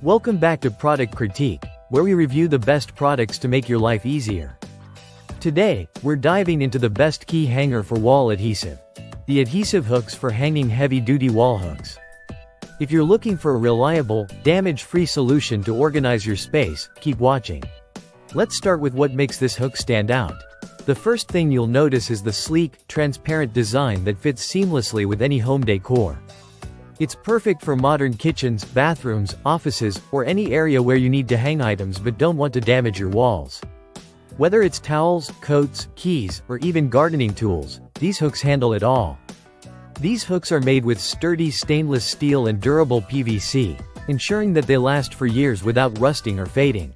Welcome back to Product Critique, where we review the best products to make your life easier. Today, we're diving into the best key hanger for wall adhesive. The adhesive hooks for hanging heavy-duty wall hooks. If you're looking for a reliable, damage-free solution to organize your space, keep watching. Let's start with what makes this hook stand out. The first thing you'll notice is the sleek, transparent design that fits seamlessly with any home decor. It's perfect for modern kitchens, bathrooms, offices, or any area where you need to hang items but don't want to damage your walls. Whether it's towels, coats, keys, or even gardening tools, these hooks handle it all. These hooks are made with sturdy stainless steel and durable PVC, ensuring that they last for years without rusting or fading.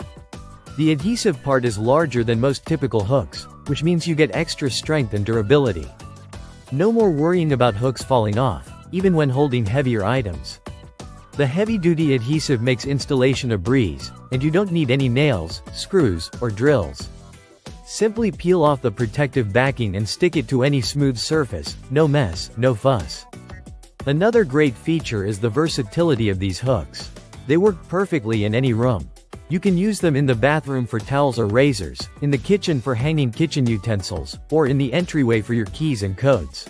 The adhesive part is larger than most typical hooks, which means you get extra strength and durability. No more worrying about hooks falling off, even when holding heavier items. The heavy-duty adhesive makes installation a breeze, and you don't need any nails, screws, or drills. Simply peel off the protective backing and stick it to any smooth surface, no mess, no fuss. Another great feature is the versatility of these hooks. They work perfectly in any room. You can use them in the bathroom for towels or razors, in the kitchen for hanging kitchen utensils, or in the entryway for your keys and codes.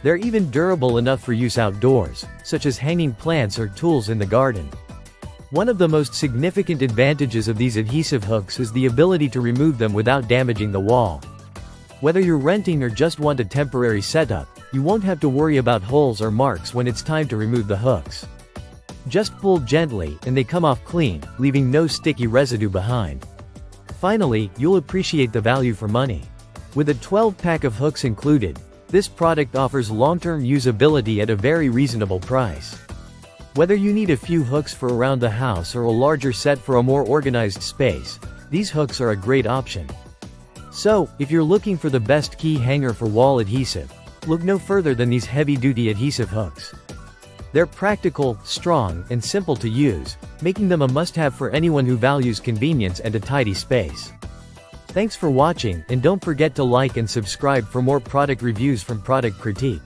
They're even durable enough for use outdoors, such as hanging plants or tools in the garden. One of the most significant advantages of these adhesive hooks is the ability to remove them without damaging the wall. Whether you're renting or just want a temporary setup, you won't have to worry about holes or marks when it's time to remove the hooks. Just pull gently, and they come off clean, leaving no sticky residue behind. Finally, you'll appreciate the value for money. With a 12-pack of hooks included, this product offers long-term usability at a very reasonable price. Whether you need a few hooks for around the house or a larger set for a more organized space, these hooks are a great option. So, if you're looking for the best key hanger for wall adhesive, look no further than these heavy-duty adhesive hooks. They're practical, strong, and simple to use, making them a must-have for anyone who values convenience and a tidy space. Thanks for watching, and don't forget to like and subscribe for more product reviews from Product Critique.